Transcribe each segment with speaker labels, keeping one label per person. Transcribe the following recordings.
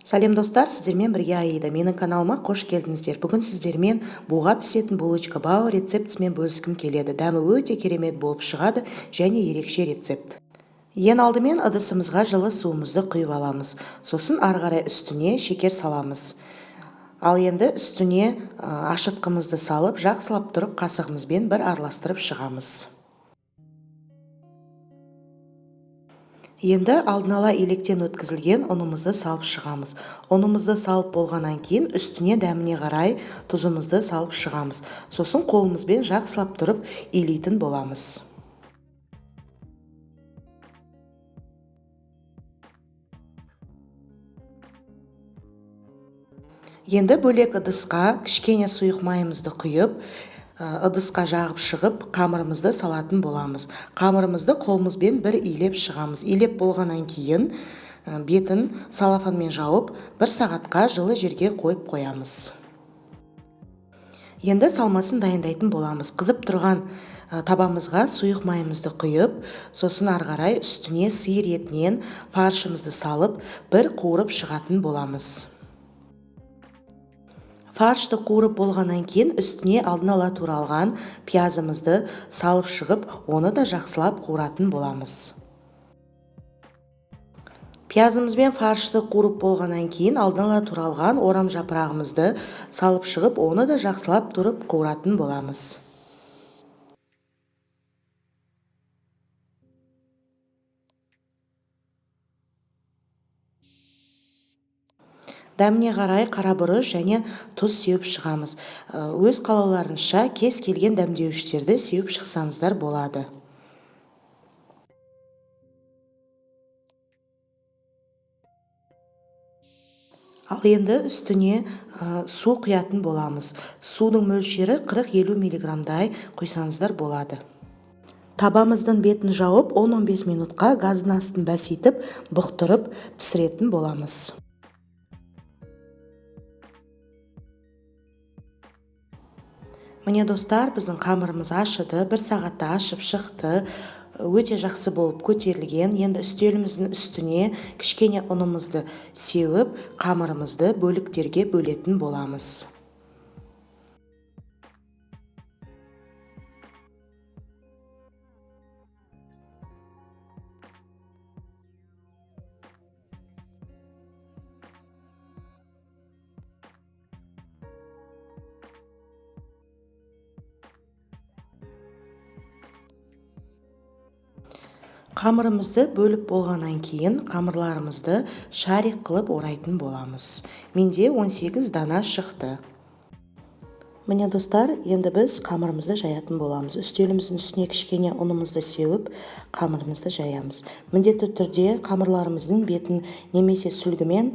Speaker 1: Сәлем достар, сіздермен бірге Аида. Менің каналыма қош келдіңіздер. Бүгін сіздермен буға пісетін булочка бау рецептісімен бөліскім келеді. Дәмі өте керемет болып шығады және ерекше рецепт. Ең алдымен ыдысымызға жылы суымызды құйып аламыз. Сосын ары қарай үстіне шекер саламыз. Ал енді үстіне ашытқымызды салып, жақсылап тұрып қасығымызбен бір араластырып шығамыз. Енді алдын ала електен өткізілген ұнымызды салып шығамыз. Ұнымызды салып болғаннан кейін үстіне дәміне қарай тұзымызды салып шығамыз. Сосын қолымызбен жақсылап тұрып илейтін боламыз. Енді бөлек ыдысқа кішкене сұйық майымызды құйып, ыдысқа жағып шығып, қамырымызды салатын боламыз. Қамырымызды қолымызбен бір илеп шығамыз. Илеп болғаннан кейін бетін салафанмен жауып, 1 сағатқа жылы жерге қойып қоямыз. Енді салмасын дайындайтын боламыз. Қызып тұрған табамызға сұйық майымызды құйып, сосын ары қарай үстіне сиыр етінен фаршымызды салып, бір қуырып шығатын боламыз. Фаршты қуырып болғаннан кейін үстіне алдын ала туралған пиязымызды салып шығып, оны да жақсылап қуыратын боламыз. Пиязымызбен фаршты қуырып болғаннан кейін алдын ала туралған орам жапырағымызды салып шығып, оны да жақсылап тұрып қуыратын боламыз. Дәміне қарай қарабұрыш және тұз сеуіп шығамыз. Өз қалауларыңызша кез келген дәмдеуіштерді сеуіп шықсаңыздар болады. Ал енді үстіне су құятын боламыз. Судың мөлшері 40-50 мг құйсаңыздар болады. Табамыздың бетін жауып 10-15 минутқа газдың астын бәсейтіп, бұқтырып пісіретін боламыз. Міне достар, біздің қамырымыз ашыды, 1 сағатта ашып шықты, өте жақсы болып көтерілген. Енді үстеліміздің үстіне кішкене ұнымызды сеуіп, қамырымызды бөліктерге бөлетін боламыз. Қамырымызды бөліп болғаннан кейін қамырларымызды шарик қылып орайтын боламыз. Менде 18 дана шықты. Міне достар, енді біз қамырымызды жаятын боламыз. Үстеліміздің үстіне кішкене ұнымызды сеуіп, қамырымызды жаямыз. Міндетті түрде қамырларымыздың бетін немесе сүлгімен,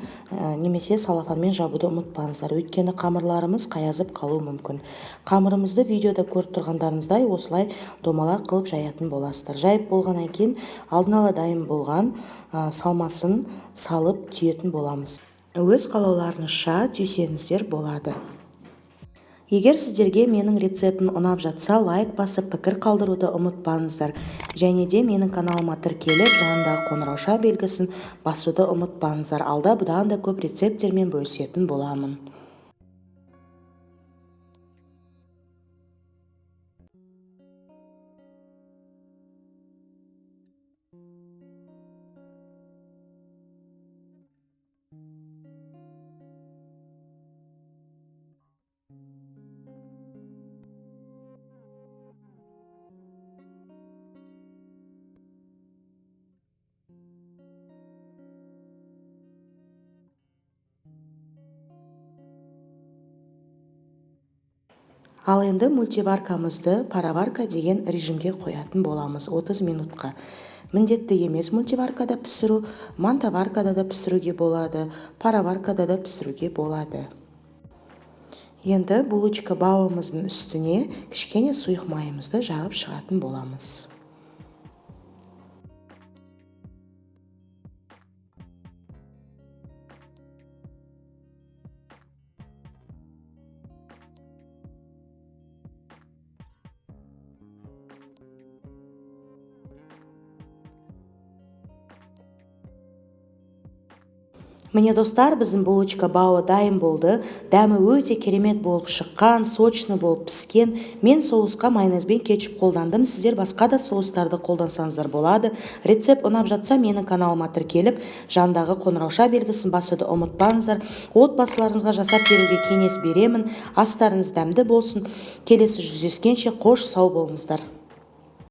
Speaker 1: немесе салафанмен жабуды ұмытпаңыздар. Өйткені қамырларымыз қаязып қалуы мүмкін. Қамырымызды видеода көріп тұрғандарыңыздай осылай домалақ қылып жаятын боласыздар. Жайып болғаннан кейін алдын ала дайын болған салмасын салып түйетін боламыз. Өз қалауларыңызша түйсеңіздер болады. Егер сіздерге менің рецептім ұнап жатса, лайк басып пікір қалдыруды ұмытпаңыздар. Және де менің каналыма тіркеліп, жанындағы қоңырауша белгісін басуды ұмытпаңыздар. Алда бұдан да көп рецепттермен бөлісетін боламын. Ал енді мультиваркамызды пароварка деген режимге қоятын боламыз 30 минутқа. Міндетті емес мультиваркада пісіру, мантаваркада да пісіруге болады, пароваркада да пісіруге болады. Енді булочка бауымыздың үстіне кішкене сұйық майымызды жағып шығатын боламыз. Міне достар, біздің булочка бауы дайын болды. Дәмі өте керемет болып шыққан, сочный болып піскен. Мен соусқа майонез бен кетчуп қолдандым. Сіздер басқа да соустарды қолдансаңыздар болады. Рецепт ұнап жатса, менің каналыма тіркеліп, жандағы қоңырауша белгісін басуды ұмытпаңыздар. Отбасыларыңызға жасап беруге кеңес беремін. Астарыңыз дәмді болсын. Келесі жүздескенше қош сау болыңыздар.